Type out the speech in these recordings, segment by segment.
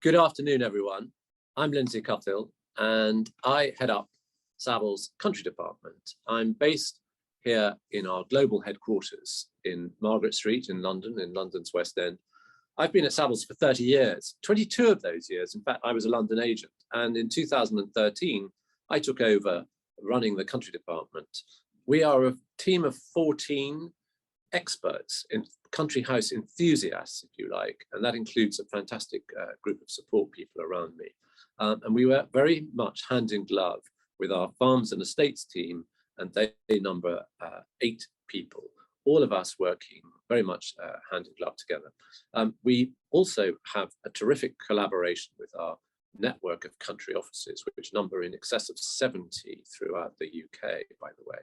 Good afternoon, everyone. I'm Lindsay Cuthill, and I head up Savills Country Department. I'm based here in our global headquarters in Margaret Street in London, in London's West End. I've been at Savills for 30 years, 22 of those years. In fact, I was a London agent. And in 2013, I took over running the country department. We are a team of 14 experts, in country house enthusiasts, if you like, and that includes a fantastic group of support people around me. And we work very much hand in glove with our farms and estates team, and they number 8 people, all of us working very much hand in glove together. We also have a terrific collaboration with our network of country offices, which number in excess of 70 throughout the UK, by the way.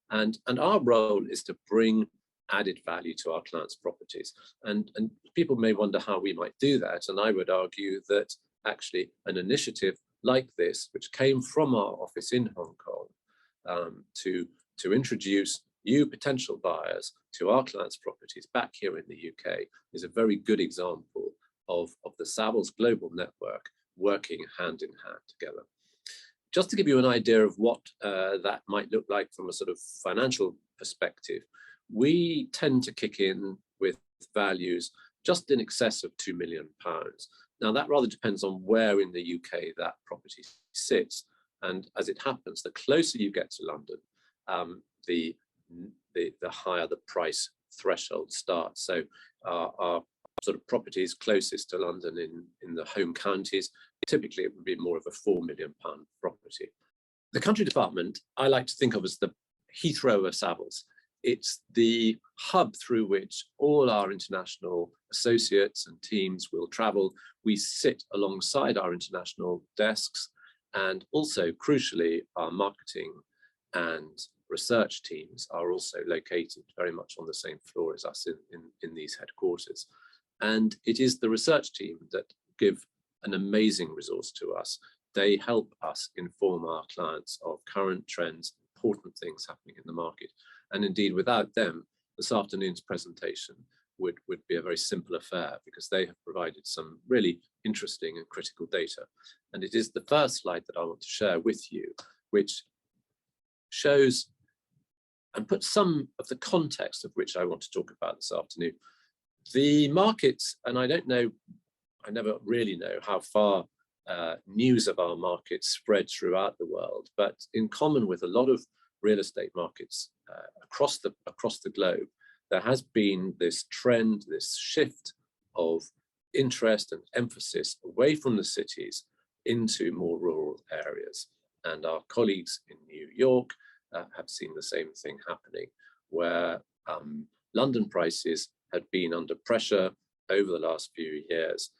And our role is to bring added value to our clients' properties. And people may wonder how we might do that. And I would argue that actually an initiative like this, which came from our office in Hong Kong, to introduce new potential buyers to our clients' properties back here in the UK, is a very good example of the Savills global network working hand in hand together. Just to give you an idea of what that might look like from a sort of financial perspective, we tend to kick in with values just in excess of £2 million. Now that rather depends on where in the UK that property sits. And as it happens, the closer you get to London, the higher the price threshold starts. So our sort of properties closest to London in the home counties, typically it would be more of a £4 million property. The country department, I like to think of as the Heathrow of Savills. It's the hub through which all our international associates and teams will travel. We sit alongside our international desks, and also crucially, our marketing and research teams are also located very much on the same floor as us in these headquarters. And it is the research team that give an amazing resource to us. They help us inform our clients of current trends, important things happening in the market. And indeed, without them, this afternoon's presentation would be a very simple affair, because they have provided some really interesting and critical data. And it is the first slide that I want to share with you, which shows and puts some of the context of which I want to talk about this afternoon. The markets, and I don't know, I never really know how far news of our markets spread throughout the world, but in common with a lot of real estate markets across the globe, there has been this trend, this shift of interest and emphasis away from the cities into more rural areas. And our colleagues in New York have seen the same thing happening, where London prices had been under pressure over the last few years.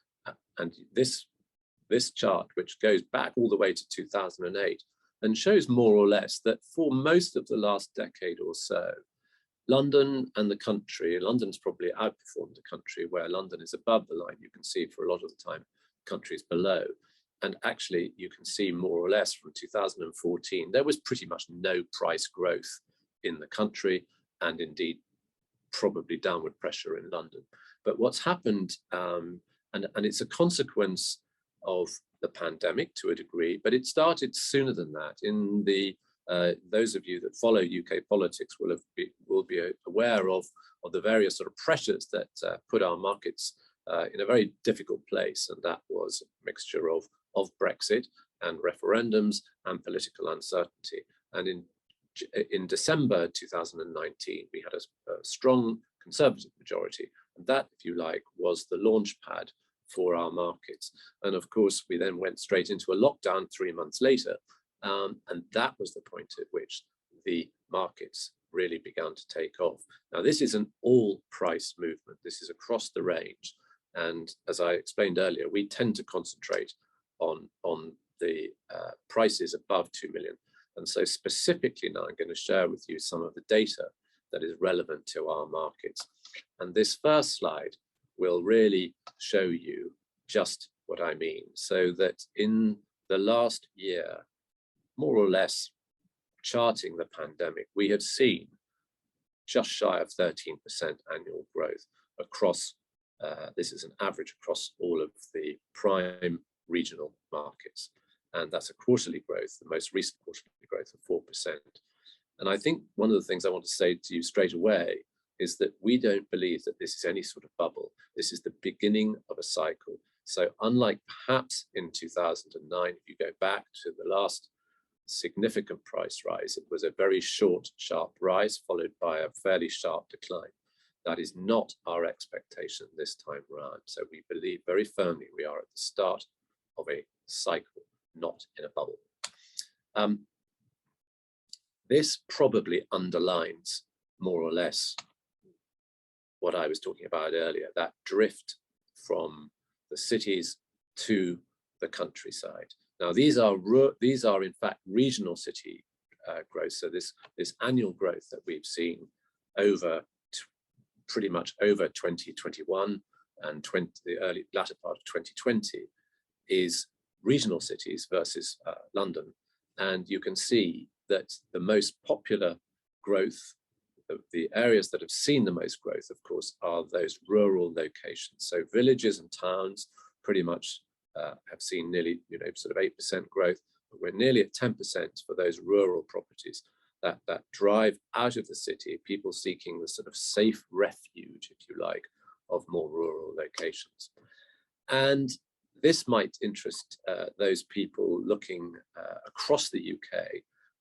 And this chart, which goes back all the way to 2008, and shows more or less that for most of the last decade or so, London and the country, London's probably outperformed the country, where London is above the line. You can see for a lot of the time, country's below. And actually, you can see more or less from 2014, there was pretty much no price growth in the country, and indeed, probably downward pressure in London. But what's happened, and it's a consequence of the pandemic to a degree, but it started sooner than that. In the those of you that follow UK politics will be aware of the various sort of pressures that put our markets in a very difficult place, and that was a mixture of Brexit and referendums and political uncertainty. And in December 2019, we had a strong Conservative majority, and that, if you like, was the launch pad for our markets. And of course, we then went straight into a lockdown 3 months later. And that was the point at which the markets really began to take off. Now, this is an all price movement. This is across the range. And as I explained earlier, we tend to concentrate on the prices above 2 million. And so specifically now, I'm going to share with you some of the data that is relevant to our markets. And this first slide will really show you just what I mean. So that in the last year, more or less charting the pandemic, we have seen just shy of 13% annual growth across, this is an average across all of the prime regional markets. And that's a quarterly growth, the most recent quarterly growth of 4%. And I think one of the things I want to say to you straight away is that we don't believe that this is any sort of bubble. This is the beginning of a cycle. So unlike perhaps in 2009, if you go back to the last significant price rise, it was a very short, sharp rise followed by a fairly sharp decline. That is not our expectation this time around. So we believe very firmly we are at the start of a cycle, not in a bubble. This probably underlines more or less what I was talking about earlier, that drift from the cities to the countryside. Now, these are in fact regional city growth. So this annual growth that we've seen over pretty much over 2021 and the early latter part of 2020 is regional cities versus London. And you can see that the most popular growth, the areas that have seen the most growth, of course, are those rural locations. So villages and towns pretty much have seen nearly, sort of 8% growth, but we're nearly at 10% for those rural properties that drive out of the city, people seeking the sort of safe refuge, if you like, of more rural locations. And this might interest those people looking across the UK,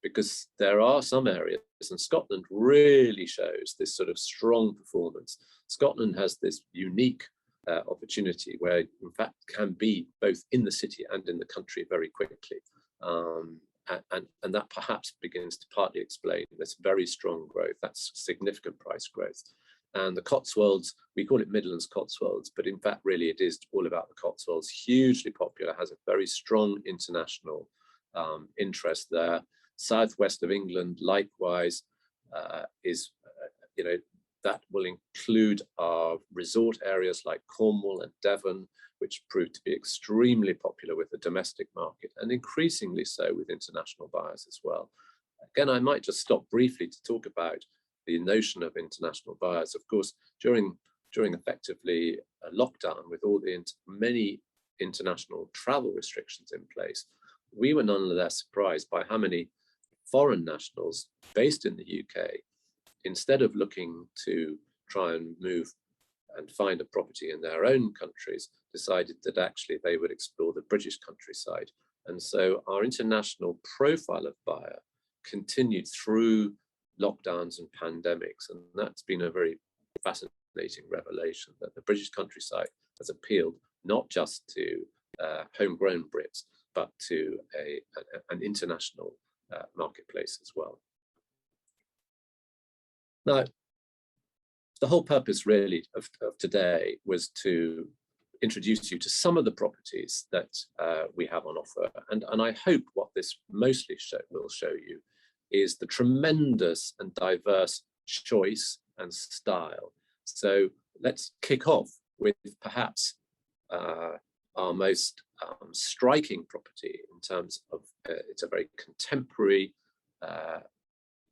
because there are some areas, and Scotland really shows this sort of strong performance. Scotland has this unique opportunity where, in fact, can be both in the city and in the country very quickly. And that perhaps begins to partly explain this very strong growth, that's significant price growth. And the Cotswolds, we call it Midlands Cotswolds, but in fact, really it is all about the Cotswolds, hugely popular, has a very strong international interest there. Southwest of England, likewise, is, that will include our resort areas like Cornwall and Devon, which proved to be extremely popular with the domestic market and increasingly so with international buyers as well. Again, I might just stop briefly to talk about the notion of international buyers. Of course, during effectively a lockdown with all the many international travel restrictions in place, we were nonetheless surprised by how many foreign nationals based in the UK, instead of looking to try and move and find a property in their own countries, decided that actually they would explore the British countryside. And so our international profile of buyer continued through lockdowns and pandemics. And that's been a very fascinating revelation, that the British countryside has appealed not just to homegrown Brits, but to an international marketplace as well. Now, the whole purpose really of today was to introduce you to some of the properties that we have on offer. And I hope what this mostly will show you is the tremendous and diverse choice and style. So let's kick off with perhaps our most striking property in terms of it's a very contemporary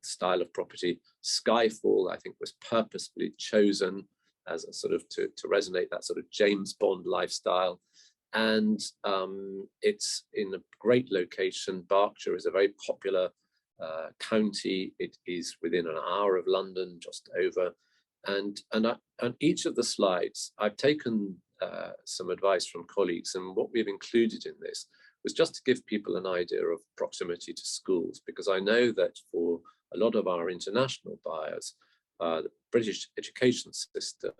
style of property. Skyfall, I think, was purposefully chosen as a sort of to resonate that sort of James Bond lifestyle. And it's in a great location. Berkshire is a very popular county. It is within an hour of London, just over. And each of the slides, I've taken some advice from colleagues, and what we've included in this was just to give people an idea of proximity to schools, because I know that for a lot of our international buyers, the British education system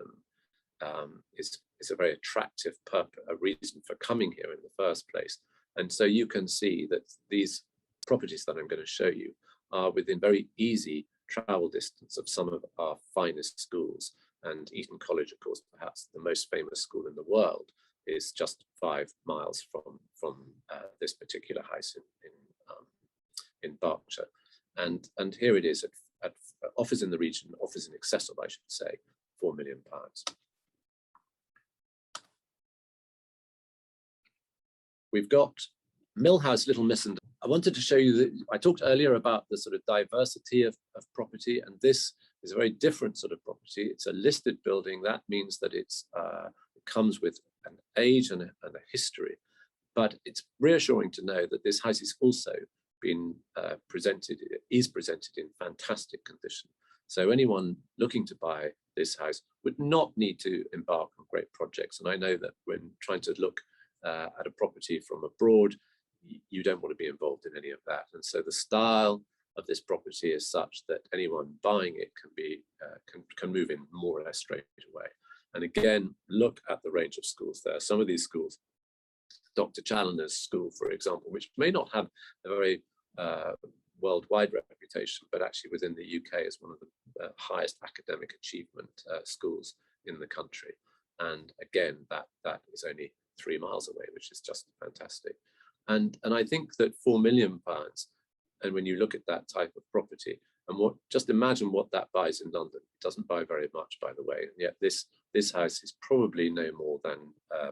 is a very attractive reason for coming here in the first place. And so you can see that these properties that I'm going to show you are within very easy travel distance of some of our finest schools. And Eton College, of course, perhaps the most famous school in the world, is just 5 miles from this particular house in Berkshire. And here it is at offers in the region, offers in excess of, I should say, £4 million. We've got Mill House, Little Missenden. I wanted to show you that I talked earlier about the sort of diversity of property, and this is a very different sort of property. It's a listed building. That means that it comes with an age and a history. But it's reassuring to know that this house is also been presented in fantastic condition. So anyone looking to buy this house would not need to embark on great projects. And I know that when trying to look at a property from abroad, you don't want to be involved in any of that. And so the style of this property is such that anyone buying it can move in more or less straight away. And again, look at the range of schools there. Some of these schools, Dr. Challoner's school, for example, which may not have a very worldwide reputation, but actually within the UK is one of the highest academic achievement schools in the country. And again, that is only 3 miles away, which is just fantastic. And I think that £4 million, and when you look at that type of property, and just imagine what that buys in London. It doesn't buy very much, by the way. And yet this house is probably no more than,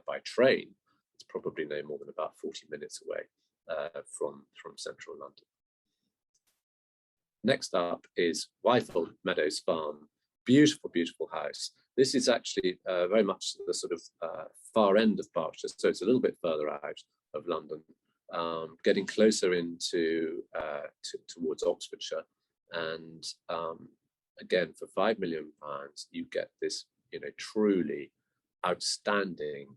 by train, it's probably no more than about 40 minutes away from central London. Next up is Wyfield Meadows Farm. Beautiful, beautiful house. This is actually very much the sort of far end of Berkshire, so it's a little bit further out of London, getting closer into towards Oxfordshire. And again, for £5 million, you get this, truly outstanding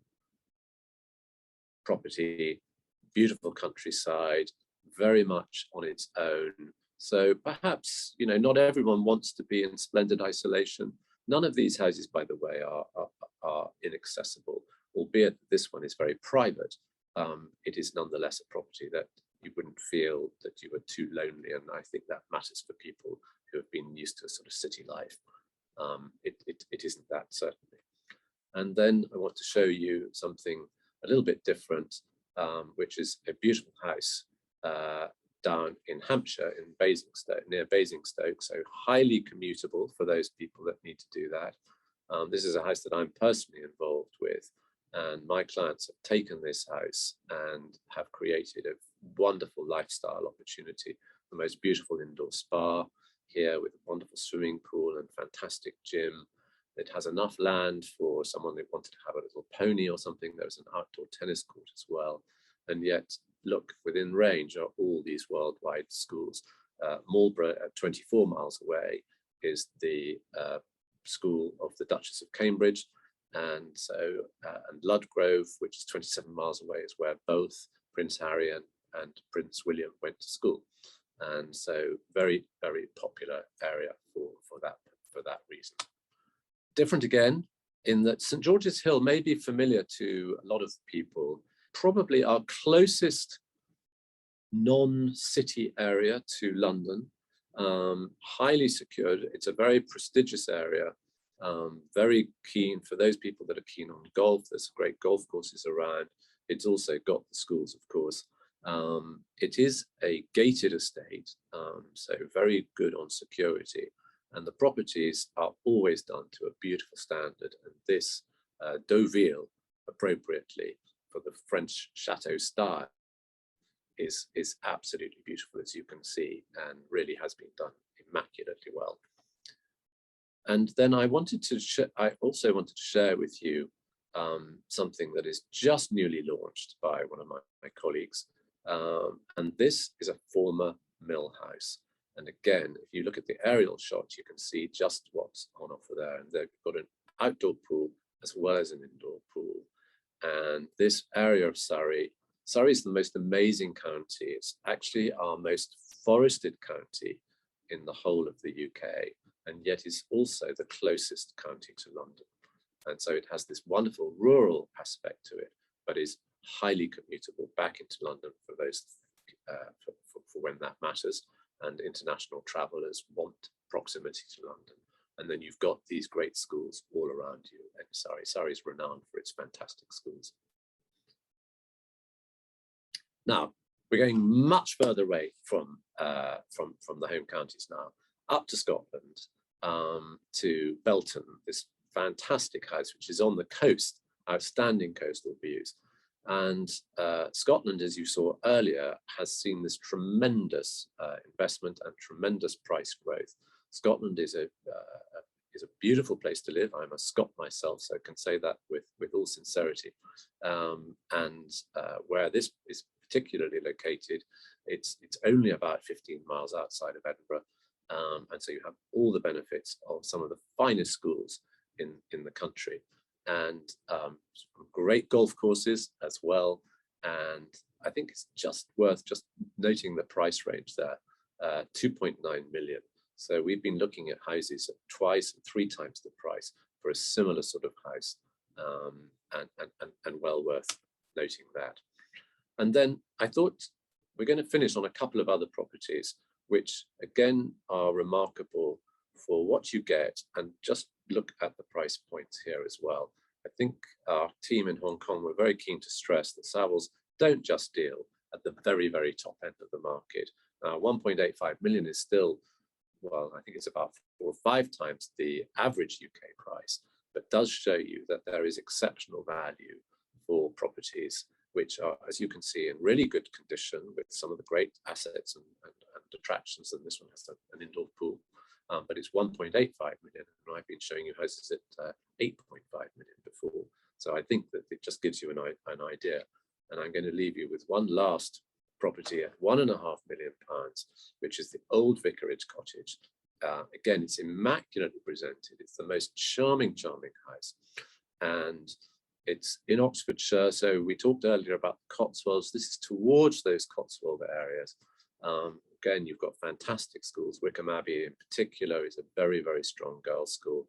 property, beautiful countryside, very much on its own. So perhaps, not everyone wants to be in splendid isolation. None of these houses, by the way, are inaccessible, albeit this one is very private. It is nonetheless a property that you wouldn't feel that you were too lonely. And I think that matters for people who have been used to a sort of city life. It isn't that, certainly. And then I want to show you something a little bit different, which is a beautiful house down in Hampshire, in Basingstoke, near Basingstoke, so highly commutable for those people that need to do that. This is a house that I'm personally involved with, and my clients have taken this house and have created a wonderful lifestyle opportunity, the most beautiful indoor spa here with a wonderful swimming pool and fantastic gym. It has enough land for someone that wanted to have a little pony or something. There's an outdoor tennis court as well. And yet, look, within range are all these worldwide schools. Marlborough, at 24 miles away, is the school of the Duchess of Cambridge. And so, and Ludgrove, which is 27 miles away, is where both Prince Harry and Prince William went to school. And so very, very popular area for that reason. Different again, in that St. George's Hill may be familiar to a lot of people, probably our closest non-city area to London, highly secured. It's a very prestigious area, very keen for those people that are keen on golf. There's great golf courses around. It's also got the schools, of course. It is a gated estate, so very good on security. And the properties are always done to a beautiful standard. And this Deauville, appropriately for the French chateau style, is absolutely beautiful, as you can see, and really has been done immaculately well. And then I also wanted to share with you something that is just newly launched by one of my colleagues. And this is a former mill house. And again, if you look at the aerial shot, you can see just what's on offer there. And they've got an outdoor pool as well as an indoor pool. And this area of Surrey is the most amazing county. It's actually our most forested county in the whole of the UK, and yet is also the closest county to London. And so it has this wonderful rural aspect to it, but is highly commutable back into London for those for when that matters. And international travellers want proximity to London. And then you've got these great schools all around you. And Surrey is renowned for its fantastic schools. Now, we're going much further away from the home counties now, up to Scotland, to Belton, this fantastic house, which is on the coast, outstanding coastal views. And Scotland, as you saw earlier, has seen this tremendous investment and tremendous price growth. Scotland is is a beautiful place to live. I'm a Scot myself, so I can say that with all sincerity. And where this is particularly located, it's only about 15 miles outside of Edinburgh. And so you have all the benefits of some of the finest schools in the country, and great golf courses as well. And I think it's just worth just noting the price range there, 2.9 million. So we've been looking at houses at twice and 3 times the price for a similar sort of house, and well worth noting that. And then I thought we're going to finish on a couple of other properties, which again are remarkable for what you get, and just look at the price points here as well. I think our team in Hong Kong were very keen to stress that Savills don't just deal at the very, very top end of the market. 1.85 million is still, well, I think it's about 4 or 5 times the average UK price, but does show you that there is exceptional value for properties which are, as you can see, in really good condition with some of the great assets and attractions. And this one has an indoor pool, but it's 1.85 million, and I've been showing you houses at 8.5 million before. So I think that it just gives you an idea. And I'm going to leave you with one last property at £1.5 million, which is the old Vicarage Cottage. Again, it's immaculately presented. It's the most charming house. And it's in Oxfordshire. So we talked earlier about the Cotswolds. This is towards those Cotswold areas. Again, you've got fantastic schools. Wickham Abbey in particular is a very, very strong girls' school.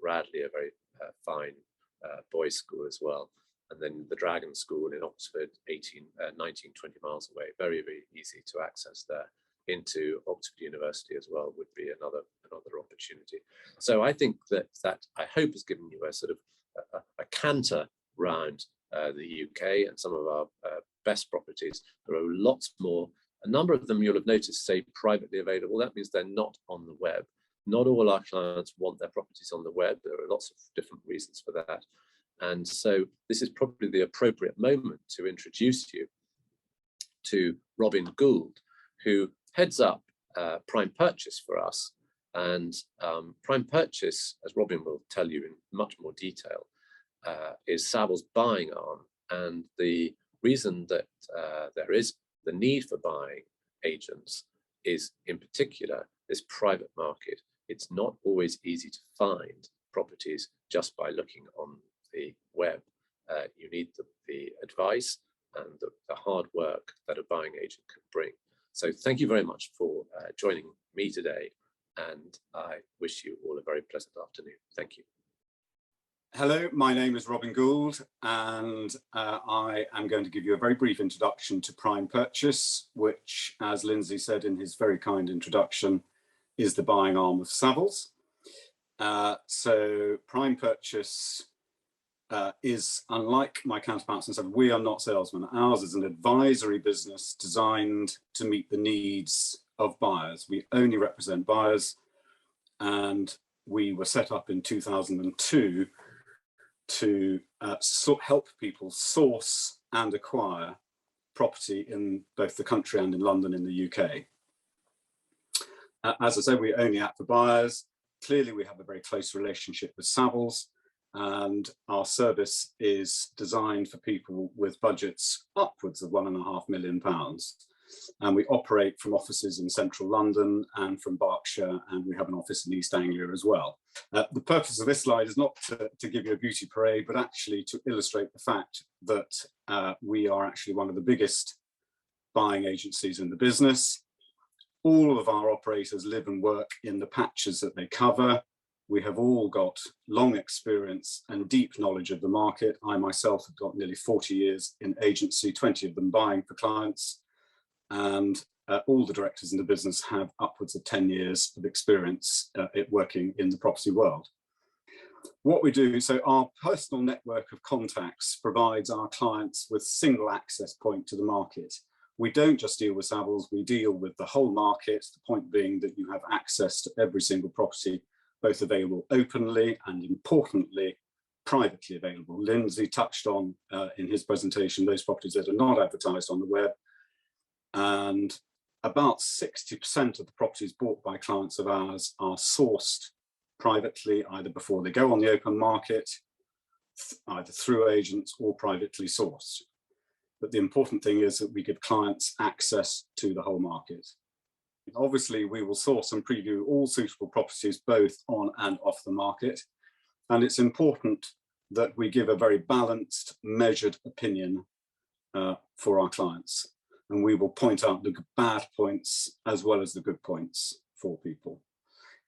Radley, a very fine boys' school as well. And then the Dragon School in Oxford, 19, 20 miles away. Very, very easy to access there. Into Oxford University as well would be another opportunity. So I think that I hope has given you a sort of a canter round the UK and some of our best properties. There are lots more. A number of them you'll have noticed say privately available. That means they're not on the web. Not all our clients want their properties on the web. There are lots of different reasons for that. And so this is probably the appropriate moment to introduce you to Robin Gould, who heads up Prime Purchase for us. And Prime Purchase, as Robin will tell you in much more detail, is Savills' buying arm. And the reason that there is the need for buying agents is, in particular, this private market. It's not always easy to find properties just by looking on the web. You need the advice and the hard work that a buying agent can bring. So thank you very much for joining me today, and I wish you all a very pleasant afternoon. Thank you. Hello, my name is Robin Gould, and I am going to give you a very brief introduction to Prime Purchase, which, as Lindsay said in his very kind introduction, is the buying arm of Savills. So Prime Purchase is, unlike my counterparts and Savills, we are not salesmen. Ours is an advisory business designed to meet the needs of buyers. We only represent buyers, and we were set up in 2002 to help people source and acquire property in both the country and in London in the UK. As I said, we only act for buyers. Clearly, we have a very close relationship with Savills, and our service is designed for people with budgets upwards of £1.5 million. And we operate from offices in central London and from Berkshire, and we have an office in East Anglia as well. The purpose of this slide is not to give you a beauty parade, but actually to illustrate the fact that we are actually one of the biggest buying agencies in the business. All of our operators live and work in the patches that they cover. We have all got long experience and deep knowledge of the market. I myself have got nearly 40 years in agency, 20 of them buying for clients. And all the directors in the business have upwards of 10 years of experience working in the property world. What we do, so our personal network of contacts provides our clients with single access point to the market. We don't just deal with Savills, we deal with the whole market, the point being that you have access to every single property, both available openly and, importantly, privately available. Lindsay touched on in his presentation those properties that are not advertised on the web. And about 60% of the properties bought by clients of ours are sourced privately, either before they go on the open market, either through agents or privately sourced. But the important thing is that we give clients access to the whole market. Obviously, we will source and preview all suitable properties both on and off the market. And it's important that we give a very balanced, measured opinion for our clients. And we will point out the bad points as well as the good points for people.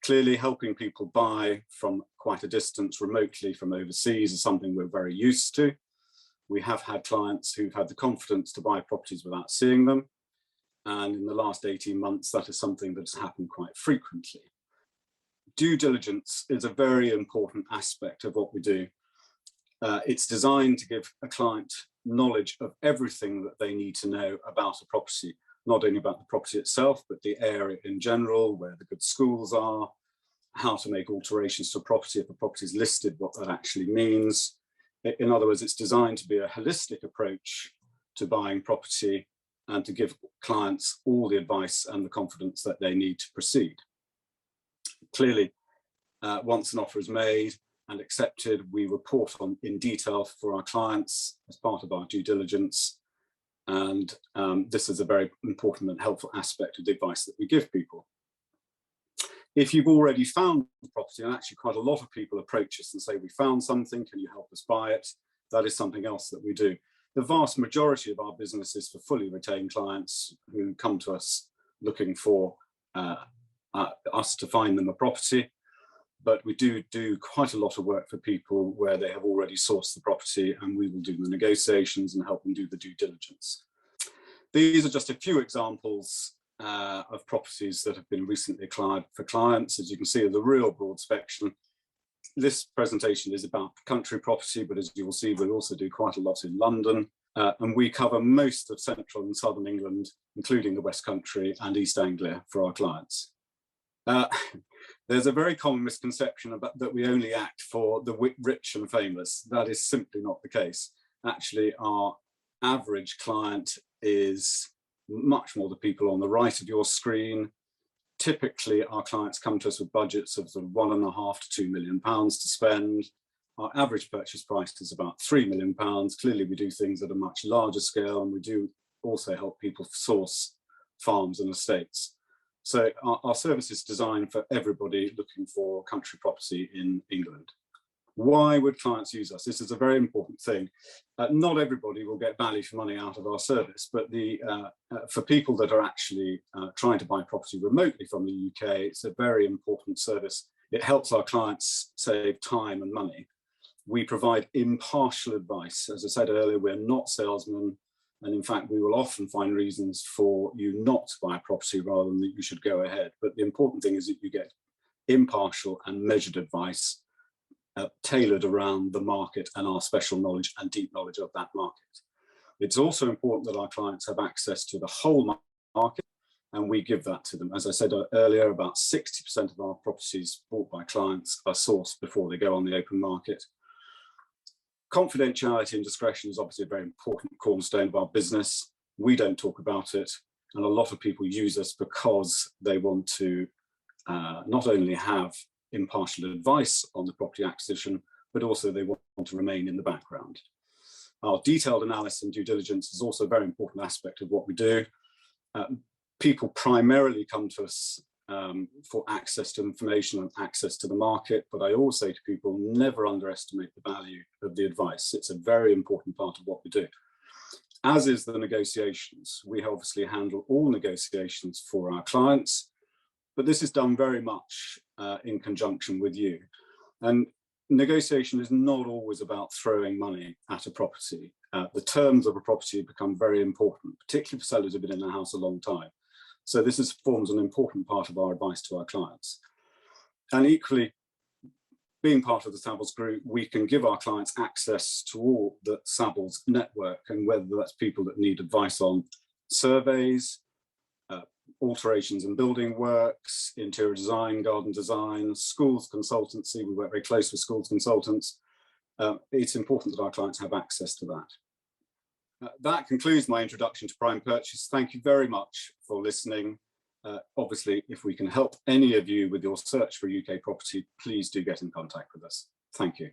Clearly, helping people buy from quite a distance remotely from overseas is something we're very used to. We have had clients who've had the confidence to buy properties without seeing them. And in the last 18 months, that is something that has happened quite frequently. Due diligence is a very important aspect of what we do. It's designed to give a client knowledge of everything that they need to know about a property, not only about the property itself, but the area in general, where the good schools are, how to make alterations to a property if a property is listed, what that actually means. In other words, it's designed to be a holistic approach to buying property and to give clients all the advice and the confidence that they need to proceed. Clearly, once an offer is made and accepted, we report on in detail for our clients as part of our due diligence. And this is a very important and helpful aspect of the advice that we give people. If you've already found the property, and actually quite a lot of people approach us and say, we found something, can you help us buy it? That is something else that we do. The vast majority of our business is for fully retained clients who come to us looking for us to find them a property. But we do quite a lot of work for people where they have already sourced the property, and we will do the negotiations and help them do the due diligence. These are just a few examples of properties that have been recently acquired for clients. As you can see, there's a real broad spectrum. This presentation is about country property, but as you will see, we also do quite a lot in London. And we cover most of central and southern England, including the West Country and East Anglia for our clients. There's a very common misconception about that we only act for the rich and famous. That is simply not the case. Actually, our average client is much more the people on the right of your screen. Typically, our clients come to us with budgets of sort of £1.5 to £2 million to spend. Our average purchase price is about £3 million. Clearly, we do things at a much larger scale, and we do also help people source farms and estates. So our service is designed for everybody looking for country property in England. Why would clients use us? This is a very important thing. Not everybody will get value for money out of our service, but for people that are actually trying to buy property remotely from the UK, it's a very important service. It helps our clients save time and money. We provide impartial advice. As I said earlier, we're not salesmen. And in fact, we will often find reasons for you not to buy a property rather than that you should go ahead. But the important thing is that you get impartial and measured advice tailored around the market and our special knowledge and deep knowledge of that market. It's also important that our clients have access to the whole market, and we give that to them. As I said earlier, about 60% of our properties bought by clients are sourced before they go on the open market. Confidentiality and discretion is obviously a very important cornerstone of our business. We don't talk about it, and a lot of people use us because they want to not only have impartial advice on the property acquisition, but also they want to remain in the background. Our detailed analysis and due diligence is also a very important aspect of what we do. People primarily come to us for access to information and access to the market, but I always say to people, never underestimate the value of the advice. It's a very important part of what we do. As is the negotiations. We obviously handle all negotiations for our clients, but this is done very much in conjunction with you. And negotiation is not always about throwing money at a property. The terms of a property become very important, particularly for sellers who've been in the house a long time. So this forms an important part of our advice to our clients. And equally, being part of the Savills Group, we can give our clients access to all the Savills network, and whether that's people that need advice on surveys, alterations and building works, interior design, garden design, schools consultancy. We work very close with schools consultants. It's important that our clients have access to that. That concludes my introduction to prime purchase. Thank you very much for listening. Obviously, if we can help any of you with your search for UK property, please do get in contact with us. Thank you.